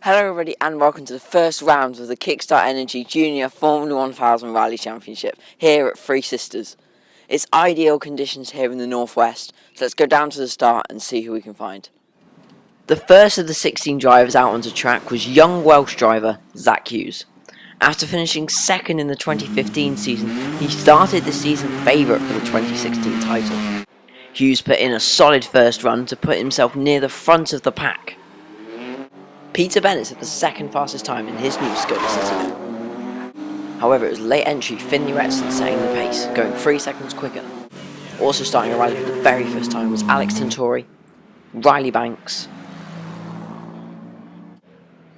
Hello everybody and welcome to the first round of the Kickstart Energy Junior Formula 1000 Rally Championship here at Three Sisters. It's ideal conditions here in the northwest, so let's go down to the start and see who we can find. The first of the 16 drivers out onto track was young Welsh driver Hughes. After finishing second in the 2015 season, he started the season favourite for the 2016 title. Hughes put in a solid first run to put himself near the front of the pack. BENNETT had the second fastest time in his new SKODA CITIGO. However, it was late entry Finlay Retson setting the pace, going 3 seconds quicker. Also starting a rally for the very first time was Tentori, Riley Banks,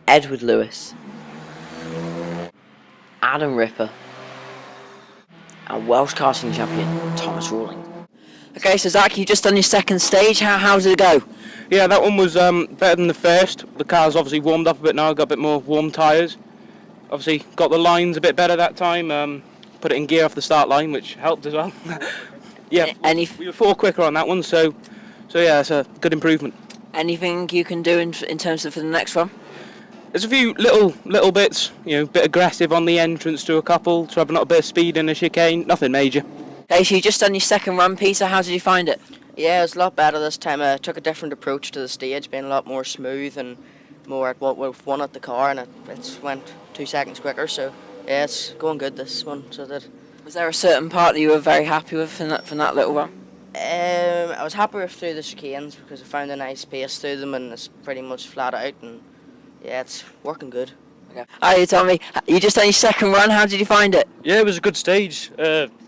Edward Lewis, Adam Ripper, and Welsh karting champion Rawlings. Okay, so Zach, you've just done your second stage. How did it go? Yeah, that one was better than the first. The car's obviously warmed up a bit now, got a bit more warm tyres. Obviously got the lines a bit better that time, put it in gear off the start line, which helped as well. Yeah, we were 4 quicker on that one, so yeah, it's a good improvement. Anything you can do in terms of for the next one? There's a few little bits, you know, a bit aggressive on the entrance to a couple, travelling up a bit of speed in a chicane, nothing major. Okay, so you just done your second run, Peter. How did you find it? Yeah, it was a lot better this time. I took a different approach to the stage, being a lot more smooth and more at what we've won at the car, and it went 2 seconds quicker. So yeah, it's going good this one. So that. Was there a certain part that you were very happy with from that little run? I was happy with through the chicanes because I found a nice pace through them, and it's pretty much flat out, and yeah, it's working good. Okay. Hi, Tommy. You just done your second run. How did you find it? Yeah, it was a good stage.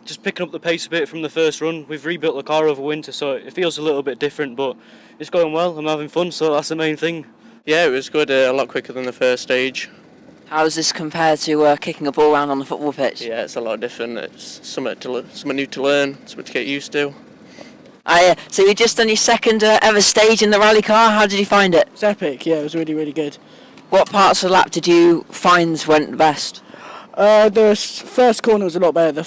Just picking up the pace a bit from the first run. We've rebuilt the car over winter, so it feels a little bit different, but it's going well. I'm having fun, so that's the main thing. Yeah, it was good. A lot quicker than the first stage. How does this compare to kicking a ball around on the football pitch? Yeah, it's a lot different. It's something new to learn, something to get used to. So you just done your second ever stage in the rally car. How did you find it? It's epic. Yeah, it was really, really good. What parts of the lap did you find went the best? The first corner was a lot better. The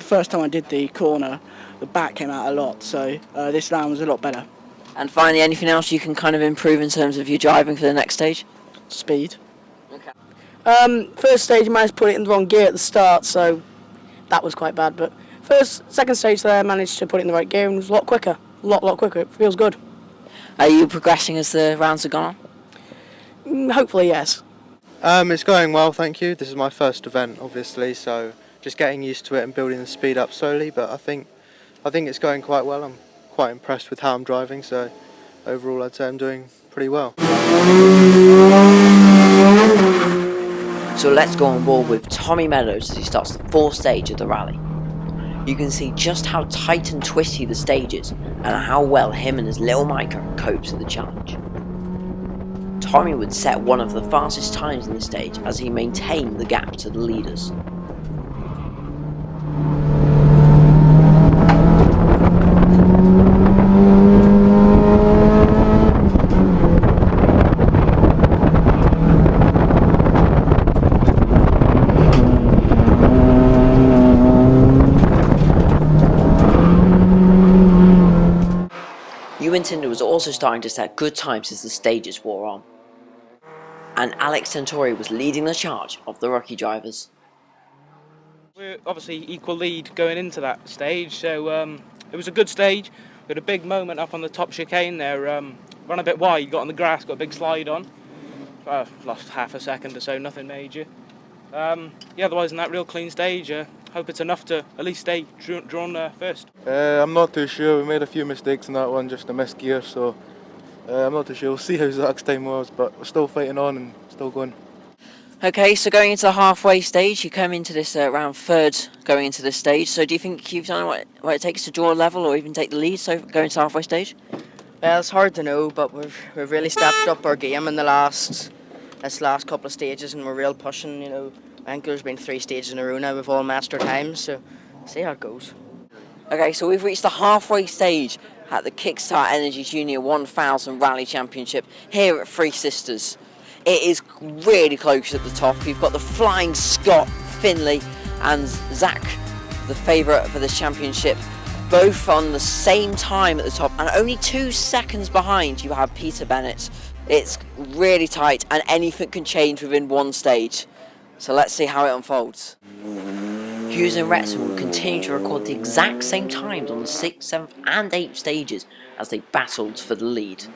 first time I did the corner, the back came out a lot. So this round was a lot better. And finally, anything else you can kind of improve in terms of your driving for the next stage? Speed. Okay. First stage, I managed to put it in the wrong gear at the start, so that was quite bad. But second stage there, I managed to put it in the right gear and it was a lot quicker. A lot quicker. It feels good. Are you progressing as the rounds have gone on? Hopefully, yes. It's going well, thank you. This is my first event, obviously, so just getting used to it and building the speed up slowly. But I think it's going quite well. I'm quite impressed with how I'm driving, so overall, I'd say I'm doing pretty well. So let's go on board with Tommy Meadows as he starts the 4th stage of the rally. You can see just how tight and twisty the stage is, and how well him and his little MICRA copes with the challenge. Tommy would set one of the fastest times in the stage as he maintained the gap to the leaders. Llewellin was also starting to set good times as the stages wore on. And Tentori was leading the charge of the rookie drivers. We're obviously equal lead going into that stage, so it was a good stage. We had a big moment up on the top chicane there, ran a bit wide, got on the grass, got a big slide on. Lost half a second or so, nothing major. Yeah, otherwise in that real clean stage, hope it's enough to at least stay drawn first. I'm not too sure. We made a few mistakes in that one, just a missed gear, so I'm not too sure. We'll see how Zach's time was, but we're still fighting on and still going. Okay, so going into the halfway stage, you come into this around 3rd going into this stage. So do you think you've done what it takes to draw a level or even take the lead, so going to the halfway stage? Well, it's hard to know, but we've really stepped up our game in this last couple of stages, and we're real pushing, you know. I think there's been 3 stages in a row now, we've all matched our times, so see how it goes. Okay, so we've reached the halfway stage at the Kickstart Energy Junior 1000 Rally Championship here at Three Sisters. It is really close at the top. You've got the Flying Scot, Finlay, and Zach, the favourite for this championship, both on the same time at the top, and only 2 seconds behind you have BENNETT It's really tight and anything can change within one stage. So let's see how it unfolds. Hughes and Retson will continue to record the exact same times on the 6th, 7th and 8th stages as they battled for the lead.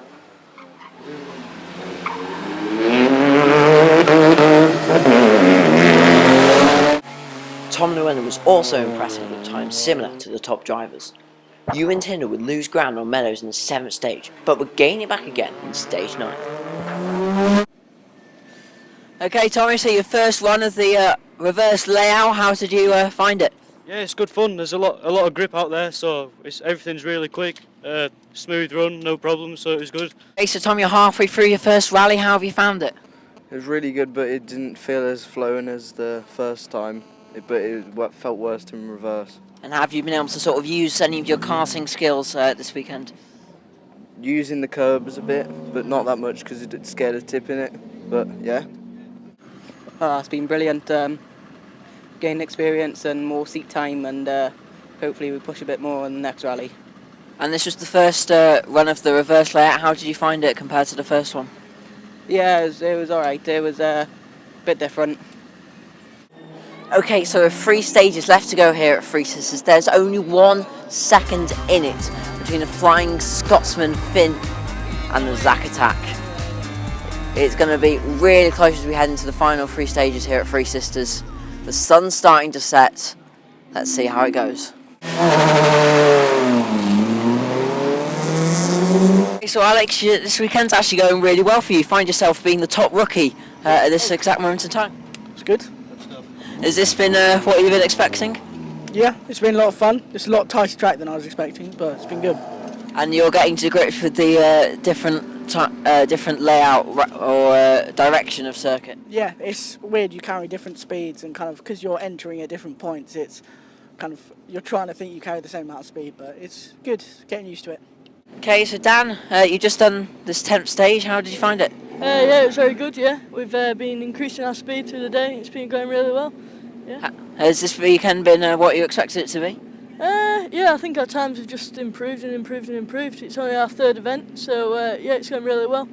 Tom Llewellin was also impressive with times similar to the top drivers. Ewan Tyndall would lose ground on Meadows in the 7th stage, but would gain it back again in stage 9. Okay, Tommy, so your first run of the reverse layout, how did you find it? Yeah, it's good fun. There's a lot of grip out there, so everything's really quick. Smooth run, no problems, so it was good. Okay, so Tom, you're halfway through your first rally. How have you found it? It was really good, but it didn't feel as flowing as the first time. But it felt worse in reverse. And have you been able to sort of use any of your karting skills this weekend? Using the curbs a bit, but not that much because it scared of tipping it. But yeah. It's been brilliant. Gained experience and more seat time, and hopefully we push a bit more in the next rally. And this was the first run of the reverse layout. How did you find it compared to the first one? Yeah, it was alright. It was a bit different. Okay, so with 3 stages left to go here at Three Sisters, there's only 1 second in it between the Flying Scotsman Finn and the Zack Attack. It's going to be really close as we head into the final 3 stages here at Three Sisters. The sun's starting to set. Let's see how it goes. So Alex, this weekend's actually going really well for you. You find yourself being the top rookie at this exact moment in time. It's good. Has this been what you've been expecting? Yeah, it's been a lot of fun. It's a lot tighter track than I was expecting, but it's been good. And you're getting to grips with the different layout or direction of circuit. Yeah, it's weird. You carry different speeds, and kind of because you're entering at different points, it's kind of you're trying to think you carry the same amount of speed, but it's good. Getting used to it. Okay, so Dan, you've just done this 10th stage. How did you find it? Yeah, it was very good. Yeah, we've been increasing our speed through the day. It's been going really well. Yeah. Has this weekend been what you expected it to be? Yeah, I think our times have just improved and improved and improved. It's only our 3rd event, so yeah, it's going really well.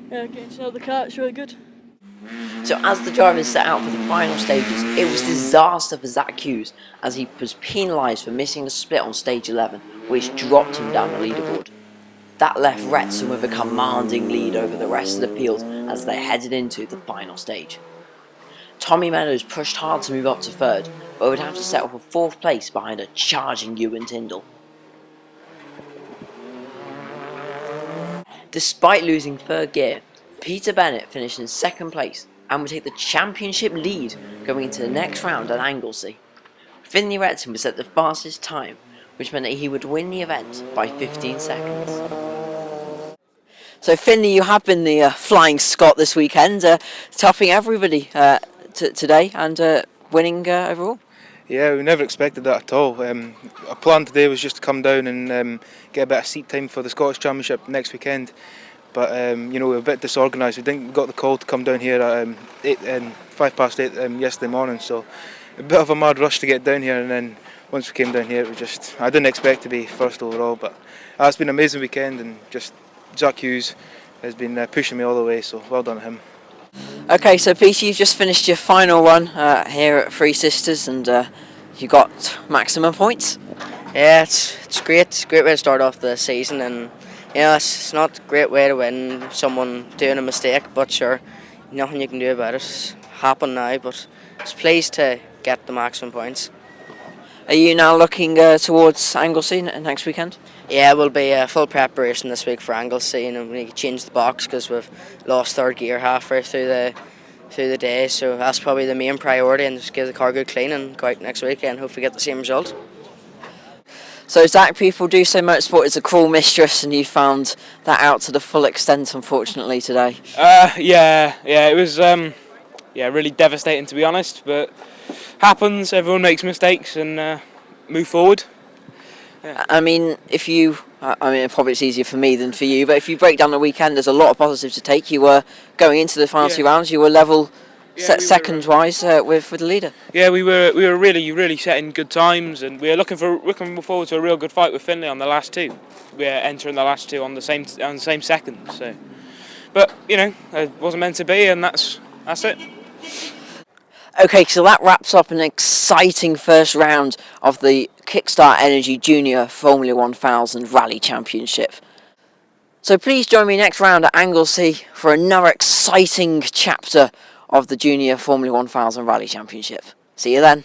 Yeah, getting to know the car, it's really good. So as the drivers set out for the final stages, it was disaster for Zach Hughes as he was penalised for missing the split on stage 11, which dropped him down the leaderboard. That left Retson with a commanding lead over the rest of the field as they headed into the final stage. Tommy Meadows pushed hard to move up to 3rd, but would have to settle for 4th place behind a charging Ewan Tyndall. Despite losing 3rd gear, Peter Bennett finished in 2nd place and would take the championship lead going into the next round at Anglesey. Finlay Retson was at the fastest time, which meant that he would win the event by 15 seconds. So Finlay, you have been the Flying Scot this weekend, topping everybody today and winning overall. Yeah, we never expected that at all. Our plan today was just to come down and get a bit of seat time for the Scottish Championship next weekend. But you know, we were a bit disorganised. We got the call to come down here at 8:05 yesterday morning, so a bit of a mad rush to get down here. And then once we came down here, I didn't expect to be first overall. But it's been an amazing weekend, and just Zach Hughes has been pushing me all the way. So well done to him. Okay, so Peter, you've just finished your final run here at Three Sisters, and you got maximum points. Yeah, it's great. It's a great way to start off the season, and you know, it's not a great way to win someone doing a mistake, but sure, nothing you can do about it. It's happened now, but it's pleased to get the maximum points. Are you now looking towards Anglesey next weekend? Yeah, we'll be full preparation this week for Anglesey, and we need to change the box because we've lost 3rd gear halfway through the day, so that's probably the main priority, and just give the car a good clean and go out next week and hopefully get the same result. So Zach, people do say motorsport is a cruel mistress, and you found that out to the full extent, unfortunately, today. Yeah, it was really devastating, to be honest, but happens. Everyone makes mistakes and move forward. Yeah. I mean, probably it's easier for me than for you, but if you break down the weekend, there's a lot of positives to take. You were going into the final 2 rounds, you were level seconds-wise with the leader. Yeah, we were really setting good times, and we were looking forward to a real good fight with Finlay on the last 2. We are entering the last 2 on the same second. So, but you know, it wasn't meant to be, and that's it. Okay, so that wraps up an exciting first round of the Kickstart Energy Junior Formula 1000 Rally Championship. So please join me next round at Anglesey for another exciting chapter of the Junior Formula 1000 Rally Championship. See you then.